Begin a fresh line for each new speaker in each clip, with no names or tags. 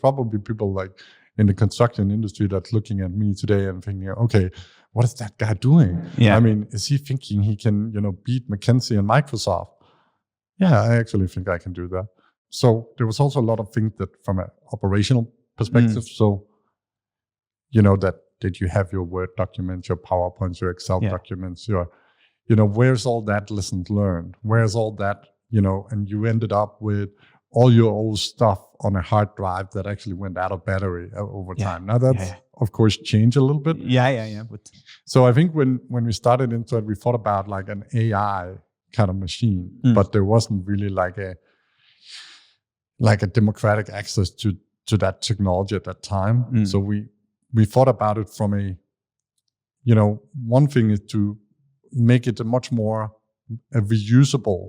probably people like in the construction industry that's looking at me today and thinking, okay, what is that guy doing?
Yeah.
I mean, is he thinking he can, beat McKinsey and Microsoft? Yeah, I actually think I can do that. So there was also a lot of things that from an operational perspective. So, that you have your Word documents, your PowerPoints, your Excel documents, your, where's all that lessons learned? Where's all that, and you ended up with all your old stuff on a hard drive that actually went out of battery over time. Now that's, of course, changed a little bit.
But
so I think when we started into it, we thought about like an AI kind of machine, but there wasn't really like a democratic access to that technology at that time. So we thought about it from a, one thing is to make it a much more reusable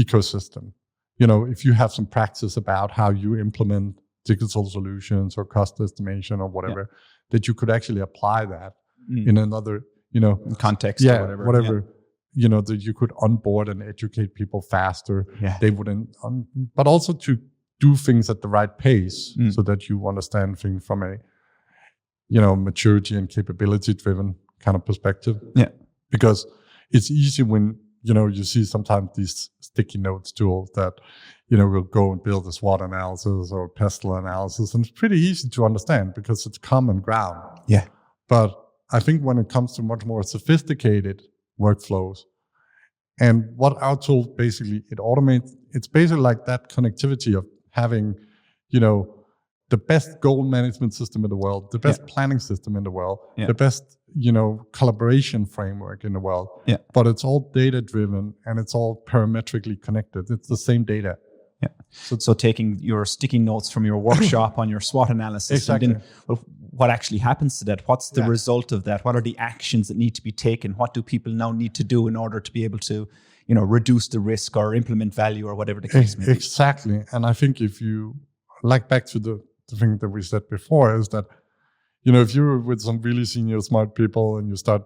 ecosystem. If you have some practice about how you implement digital solutions or cost estimation or whatever, that you could actually apply that in another,
context or whatever.
That you could onboard and educate people faster. They wouldn't, but also to do things at the right pace so that you understand things from a, maturity and capability driven kind of perspective. Because it's easy when, you see sometimes these sticky notes tools that, will go and build a SWOT analysis or pestle analysis. And it's pretty easy to understand because it's common ground. But I think when it comes to much more sophisticated workflows and what our tool basically, it automates, it's basically like that connectivity of having, the best goal management system in the world, the best planning system in the world, the best, collaboration framework in the world. But it's all data driven and it's all parametrically connected. It's the same data.
So taking your sticky notes from your workshop on your SWOT analysis, and then what actually happens to that? What's the result of that? What are the actions that need to be taken? What do people now need to do in order to be able to, reduce the risk or implement value or whatever the case may be?
Exactly. And I think if you like back to the thing that we said before is that, if you're with some really senior smart people and you start,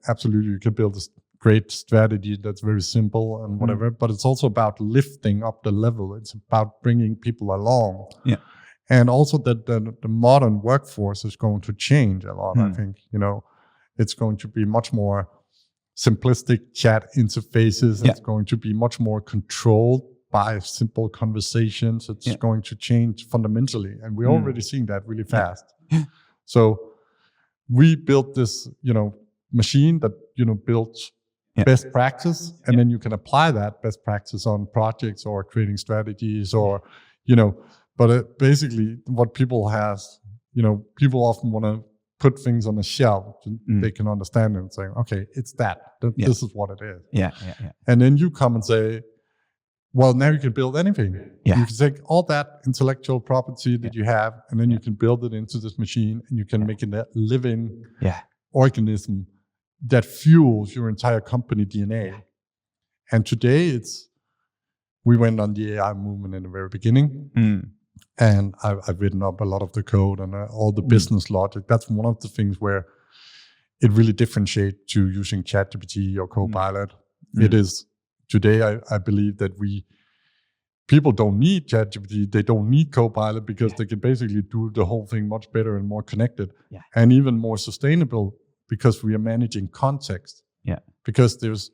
absolutely you can build this great strategy that's very simple and whatever, but it's also about lifting up the level. It's about bringing people along. And also that the modern workforce is going to change a lot. I think, it's going to be much more simplistic chat interfaces. It's going to be much more controlled by simple conversations. It's going to change fundamentally. And we're already seeing that really fast. So we built this, machine that, builds best practice, and then you can apply that best practice on projects or creating strategies or, but basically what people people often want to put things on a shelf so they can understand it and say, okay, it's that. This is what it is. And then you come and say, well, now you can build anything. You can take all that intellectual property that you have, and then you can build it into this machine, and you can make it a living organism that fuels your entire company DNA. And today we went on the AI movement in the very beginning, and I've written up a lot of the code and all the business logic. That's one of the things where it really differentiates to using ChatGPT or Copilot. It is today, I believe that people don't need ChatGPT, they don't need Copilot because they can basically do the whole thing much better and more connected and even more sustainable because we are managing context. Because there's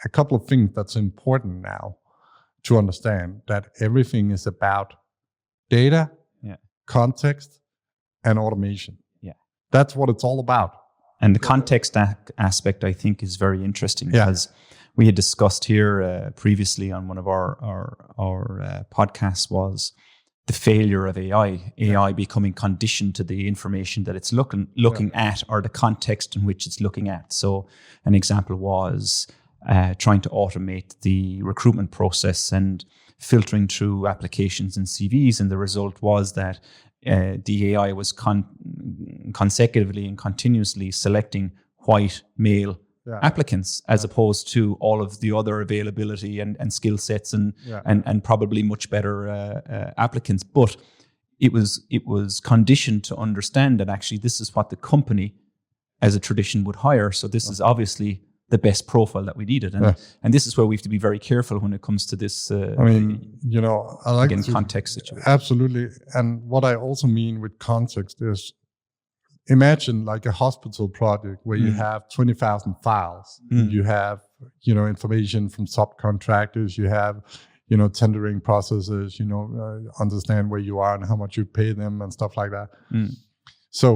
a couple of things that's important now to understand, that everything is about data, context, and automation. That's what it's all about.
And the context aspect, I think, is very interesting because we had discussed here previously on one of our podcasts was the failure of AI becoming conditioned to the information that it's looking at or the context in which it's looking at. So an example was trying to automate the recruitment process and filtering through applications and CVs. And the result was that the AI was consecutively and continuously selecting white male applicants as opposed to all of the other availability and skill sets and probably much better applicants. But it was conditioned to understand that actually this is what the company as a tradition would hire. So this is obviously the best profile that we needed. And this is where we have to be very careful when it comes to this.
I like
again, context situation.
Absolutely. And what I also mean with context is, imagine like a hospital project where you have 20,000 files. You have, information from subcontractors. You have, tendering processes, understand where you are and how much you pay them and stuff like that. So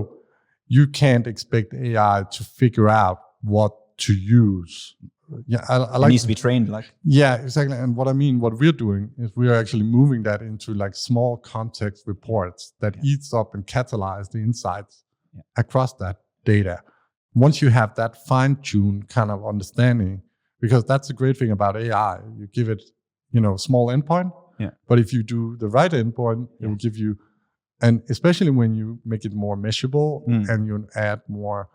you can't expect AI to figure out what to use. Yeah, I like
it needs to be trained.
Yeah, exactly. And what we're doing is we are actually moving that into like small context reports that eats up and catalyze the insights across that data. Once you have that fine-tuned kind of understanding, because that's the great thing about AI, you give it, small endpoint.
Yeah.
But if you do the right endpoint, it will give you, and especially when you make it more measurable and you add more,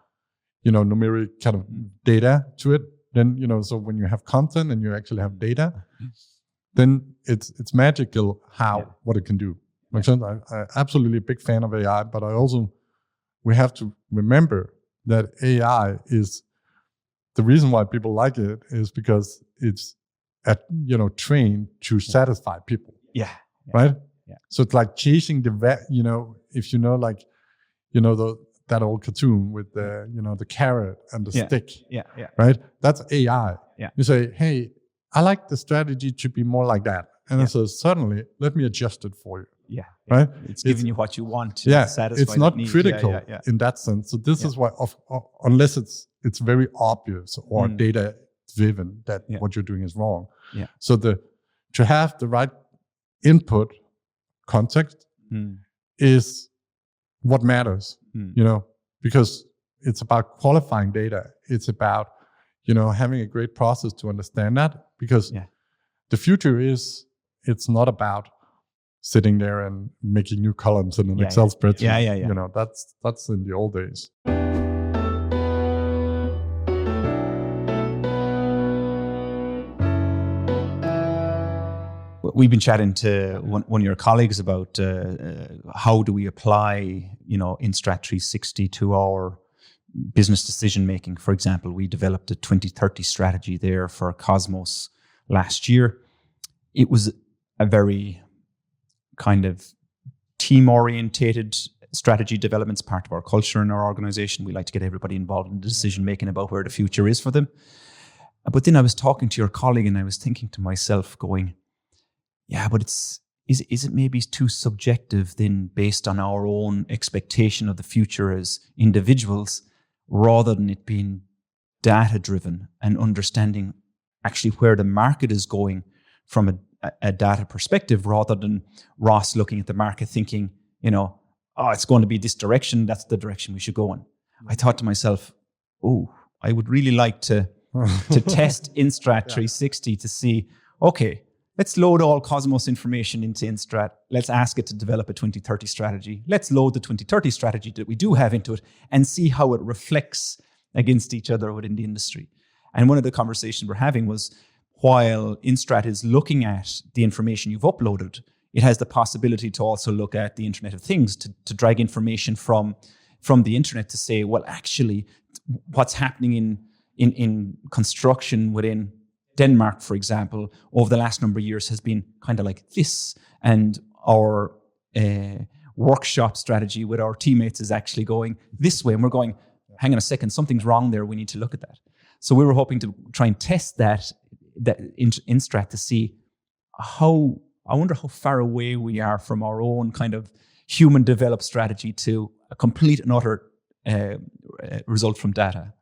numeric kind of data to it, then, so when you have content and you actually have data, then it's magical what it can do. Makes sense? I'm absolutely a big fan of AI, but we have to remember that AI is, the reason why people like it is because it's trained to satisfy people.
Yeah.
Right?
Yeah.
So it's like chasing if that old cartoon with the carrot and the stick.
Yeah.
Right? That's AI.
Yeah.
You say, hey, I like the strategy to be more like that. And it says, suddenly, let me adjust it for you.
Yeah.
Right?
It's giving you what you want to satisfy.
It's not
need.
critical in that sense. So this is why, unless it's very obvious or data driven that what you're doing is wrong.
Yeah.
So to have the right input context is what matters. Because it's about qualifying data. It's about having a great process to understand that. Because the future it's not about sitting there and making new columns in an Excel spreadsheet.
Yeah.
That's in the old days.
We've been chatting to one of your colleagues about how do we apply, Instrat 360 to our business decision making. For example, we developed a 2030 strategy there for Cosmos last year. It was a very kind of team-orientated strategy development. It's part of our culture in our organization. We like to get everybody involved in the decision making about where the future is for them. But then I was talking to your colleague and I was thinking to myself, going, yeah, but is it maybe too subjective then, based on our own expectation of the future as individuals, rather than it being data driven and understanding actually where the market is going from a data perspective, rather than Ross looking at the market thinking, it's going to be this direction, that's the direction we should go in. I thought to myself, I would really like to test Instrat 360 to see, okay, let's load all Cosmos information into Instrat. Let's ask it to develop a 2030 strategy. Let's load the 2030 strategy that we do have into it and see how it reflects against each other within the industry. And one of the conversations we're having was, while Instrat is looking at the information you've uploaded, it has the possibility to also look at the Internet of Things, to drag information from the internet to say, well, actually, what's happening in construction within Denmark, for example, over the last number of years has been kind of like this. And our workshop strategy with our teammates is actually going this way. And we're going, hang on a second, something's wrong there. We need to look at that. So we were hoping to try and test that Instrat to see I wonder how far away we are from our own kind of human developed strategy to a complete and utter result from data.